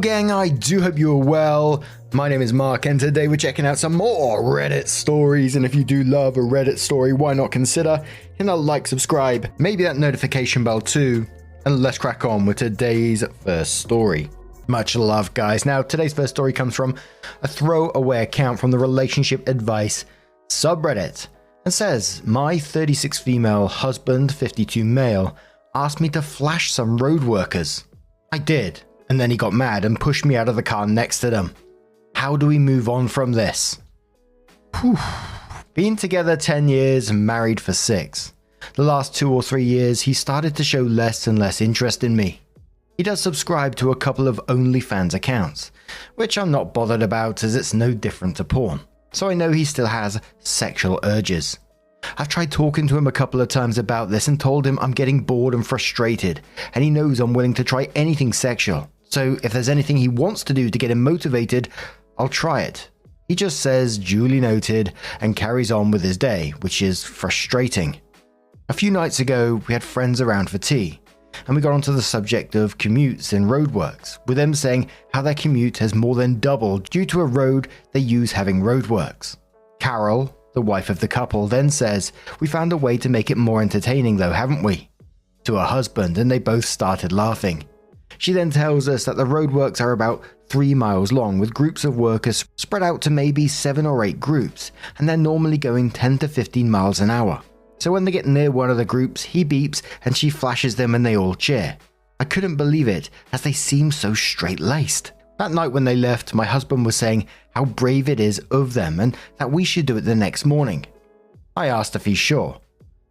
Gang, I do hope you're well. My name is Mark, and today we're checking out some more Reddit stories. And if you do love a Reddit story, why not consider hitting that like, subscribe, maybe that notification bell too. And let's crack on with today's first story. Much love, guys. Now, today's first story comes from a throwaway account from the relationship advice subreddit and says, my 36 female husband, 52 male, asked me to flash some road workers. I did. And then he got mad and pushed me out of the car next to them. How do we move on from this? Whew. Been together 10 years and married for 6. The last 2 or 3 years, he started to show less and less interest in me. He does subscribe to a couple of OnlyFans accounts, which I'm not bothered about as it's no different to porn. So I know he still has sexual urges. I've tried talking to him a couple of times about this and told him I'm getting bored and frustrated, and he knows I'm willing to try anything sexual. So if there's anything he wants to do to get him motivated, I'll try it. He just says duly noted and carries on with his day, which is frustrating. A few nights ago, we had friends around for tea, and we got onto the subject of commutes and roadworks, with them saying how their commute has more than doubled due to a road they use having roadworks. Carol, the wife of the couple, then says, "We found a way to make it more entertaining though, haven't we?" to her husband, and they both started laughing. She then tells us that the roadworks are about 3 miles long, with groups of workers spread out to maybe 7 or 8 groups, and they're normally going 10 to 15 miles an hour. So when they get near one of the groups, he beeps and she flashes them and they all cheer. I couldn't believe it, as they seem so straight-laced. That night when they left, my husband was saying how brave it is of them and that we should do it the next morning. I asked if he's sure.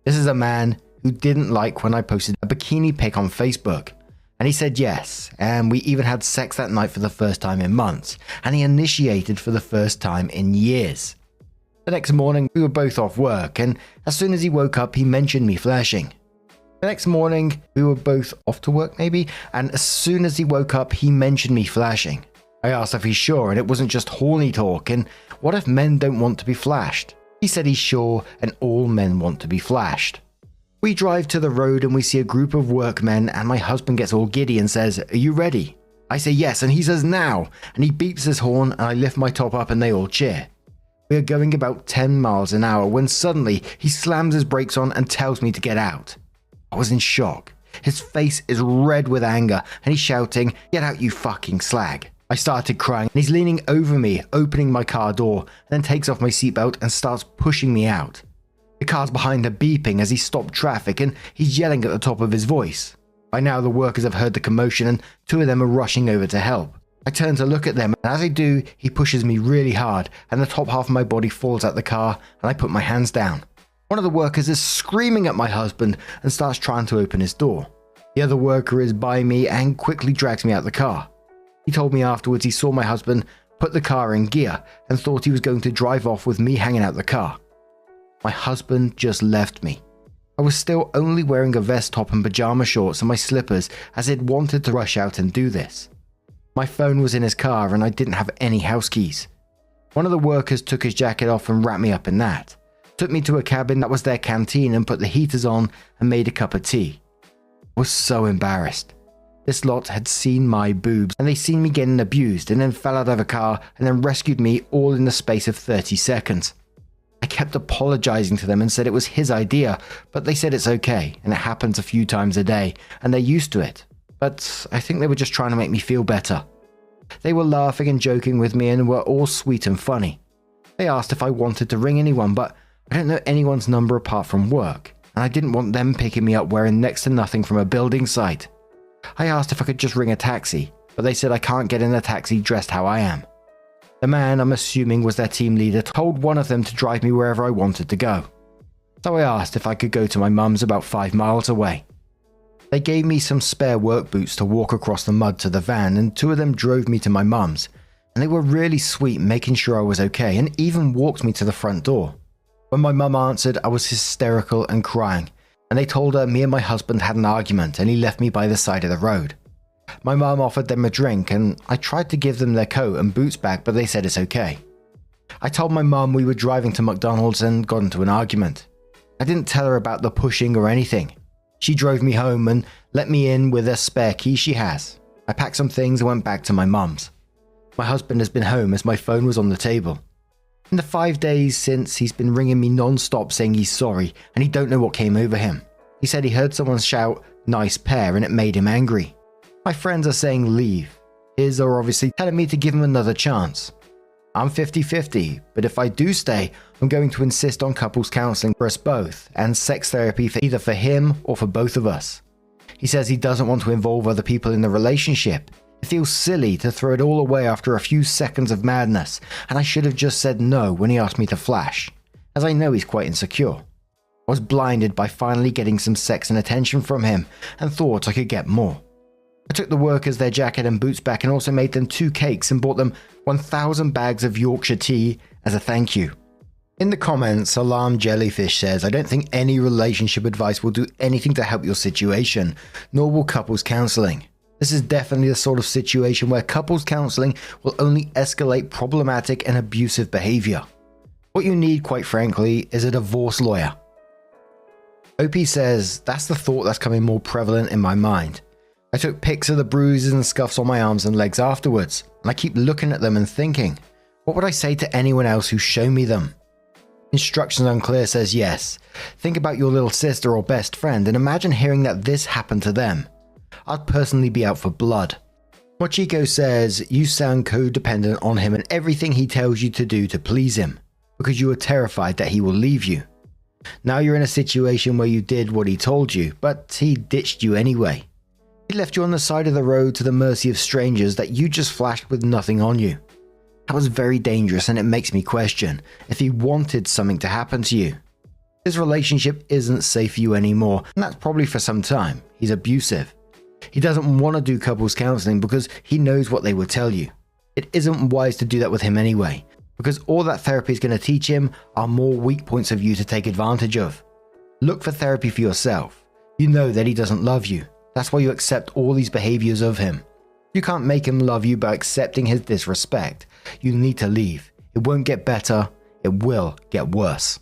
This is a man who didn't like when I posted a bikini pic on Facebook. And he said yes, and we even had sex that night for the first time in months, and he initiated for the first time in years. The next morning, we were both off work, and as soon as he woke up, he mentioned me flashing. The next morning, we were both off to work maybe, and as soon as he woke up, he mentioned me flashing. I asked if he's sure, and it wasn't just horny talk, and what if men don't want to be flashed? He said he's sure, and all men want to be flashed. We drive to the road and we see a group of workmen, and my husband gets all giddy and says, "Are you ready?" I say yes, and he says now, and he beeps his horn and I lift my top up and they all cheer. We are going about 10 miles an hour when suddenly he slams his brakes on and tells me to get out. I was in shock. His face is red with anger and he's shouting, "Get out, you fucking slag." I started crying and he's leaning over me, opening my car door, and then takes off my seatbelt and starts pushing me out. The cars behind are beeping as he stopped traffic and he's yelling at the top of his voice. By now the workers have heard the commotion and 2 of them are rushing over to help. I turn to look at them, and as I do, he pushes me really hard and the top half of my body falls out the car and I put my hands down. One of the workers is screaming at my husband and starts trying to open his door. The other worker is by me and quickly drags me out the car. He told me afterwards he saw my husband put the car in gear and thought he was going to drive off with me hanging out the car. My husband just left me. I was still only wearing a vest top and pajama shorts and my slippers as he'd wanted to rush out and do this. My phone was in his car and I didn't have any house keys. One of the workers took his jacket off and wrapped me up in that, took me to a cabin that was their canteen and put the heaters on and made a cup of tea. I was so embarrassed. This lot had seen my boobs and they seen me getting abused and then fell out of a car and then rescued me all in the space of 30 seconds. I kept apologizing to them and said it was his idea, but they said it's okay and it happens a few times a day and they're used to it. But I think they were just trying to make me feel better. They were laughing and joking with me and were all sweet and funny. They asked if I wanted to ring anyone, but I don't know anyone's number apart from work, and I didn't want them picking me up wearing next to nothing from a building site. I asked if I could just ring a taxi, but they said I can't get in a taxi dressed how I am. The man, I'm assuming was their team leader, told one of them to drive me wherever I wanted to go. So I asked if I could go to my mum's about 5 miles away. They gave me some spare work boots to walk across the mud to the van, and 2 of them drove me to my mum's, and they were really sweet, making sure I was okay and even walked me to the front door. When my mum answered, I was hysterical and crying, and they told her me and my husband had an argument and he left me by the side of the road. My mum offered them a drink and I tried to give them their coat and boots back, but they said it's okay. I told my mum we were driving to McDonald's and got into an argument. I didn't tell her about the pushing or anything. She drove me home and let me in with a spare key she has. I packed some things and went back to my mum's. My husband has been home as my phone was on the table. In the 5 days since, he's been ringing me non-stop saying he's sorry and he don't know what came over him. He said he heard someone shout, "Nice pair," and it made him angry. My friends are saying leave. His are obviously telling me to give him another chance. I'm 50-50, but if I do stay, I'm going to insist on couples counseling for us both and sex therapy for either for him or for both of us. He says he doesn't want to involve other people in the relationship. It feels silly to throw it all away after a few seconds of madness, and I should have just said no when he asked me to flash, as I know he's quite insecure. I was blinded by finally getting some sex and attention from him and thought I could get more. I took the workers their jacket and boots back and also made them 2 cakes and bought them 1,000 bags of Yorkshire tea as a thank you. In the comments, Alarm Jellyfish says, "I don't think any relationship advice will do anything to help your situation, nor will couples counseling. This is definitely the sort of situation where couples counseling will only escalate problematic and abusive behavior. What you need, quite frankly, is a divorce lawyer." OP says, "That's the thought that's coming more prevalent in my mind. I took pics of the bruises and scuffs on my arms and legs afterwards, and I keep looking at them and thinking, what would I say to anyone else who showed me them?" Instructions Unclear says, "Yes. Think about your little sister or best friend and imagine hearing that this happened to them. I'd personally be out for blood." Mochiko says, "You sound codependent on him and everything he tells you to do to please him, because you are terrified that he will leave you. Now you're in a situation where you did what he told you, but he ditched you anyway. He left you on the side of the road to the mercy of strangers that you just flashed with nothing on you. That was very dangerous, and it makes me question if he wanted something to happen to you. This relationship isn't safe for you anymore, and that's probably for some time. He's abusive. He doesn't want to do couples counseling because he knows what they would tell you. It isn't wise to do that with him anyway, because all that therapy is going to teach him are more weak points of you to take advantage of. Look for therapy for yourself. You know that he doesn't love you. That's why you accept all these behaviors of him. You can't make him love you by accepting his disrespect. You need to leave. It won't get better. It will get worse."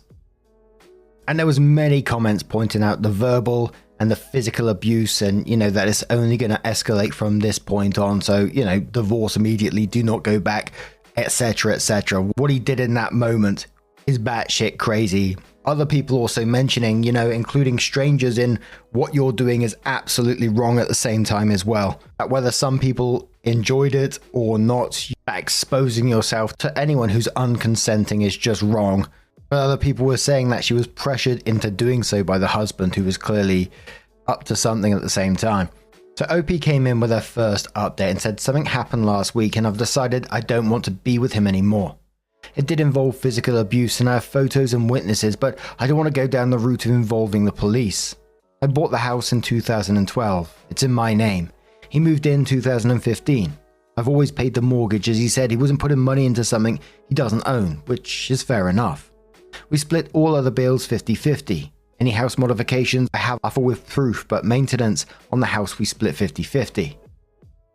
And there was many comments pointing out the verbal and the physical abuse and, that it's only going to escalate from this point on. So, divorce immediately, do not go back, etc., etc. What he did in that moment is batshit crazy. Other people also mentioning, including strangers, in what you're doing is absolutely wrong at the same time as well. Whether some people enjoyed it or not, exposing yourself to anyone who's unconsenting is just wrong. But other people were saying that she was pressured into doing so by the husband, who was clearly up to something at the same time. So OP came in with her first update and said, "Something happened last week and I've decided I don't want to be with him anymore. It did involve physical abuse and I have photos and witnesses, but I don't want to go down the route of involving the police. I bought the house in 2012. It's in my name. He moved in 2015. I've always paid the mortgage, as he said he wasn't putting money into something he doesn't own, which is fair enough. We split all other bills 50-50. Any house modifications I have offer with proof, but maintenance on the house we split 50-50.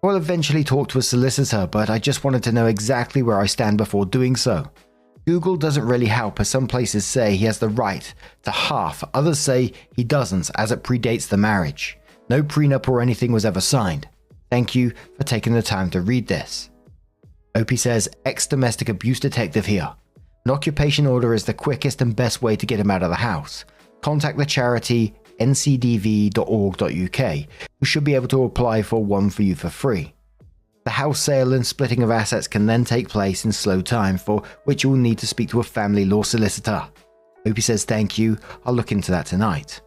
I'll eventually talk to a solicitor, but I just wanted to know exactly where I stand before doing so. Google doesn't really help, as some places say he has the right to half, others say he doesn't, as it predates the marriage. No prenup or anything was ever signed. Thank you for taking the time to read this." OP says, "Ex-domestic abuse detective here. An occupation order is the quickest and best way to get him out of the house. Contact the charity ncdv.org.uk, who should be able to apply for one for you for free. The house sale and splitting of assets can then take place in slow time, for which you will need to speak to a family law solicitor." OP says, "Thank you, I'll look into that tonight."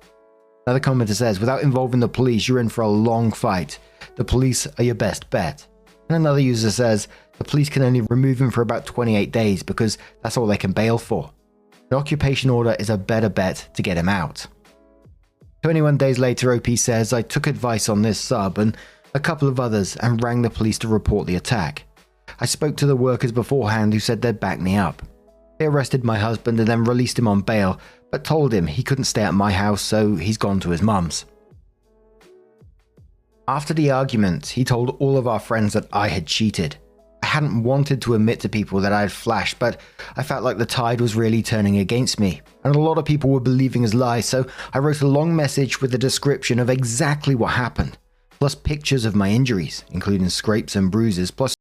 Another commenter says, "Without involving the police, you're in for a long fight. The police are your best bet." And another user says, "The police can only remove him for about 28 days because that's all they can bail for. An occupation order is a better bet to get him out." 21 days later, OP says, "I took advice on this sub and a couple of others and rang the police to report the attack. I spoke to the workers beforehand who said they'd back me up. They arrested my husband and then released him on bail, but told him he couldn't stay at my house, so he's gone to his mum's. After the argument, he told all of our friends that I had cheated. I hadn't wanted to admit to people that I had flashed, but I felt like the tide was really turning against me, and a lot of people were believing his lies, so I wrote a long message with a description of exactly what happened. plus pictures of my injuries, including scrapes and bruises, plus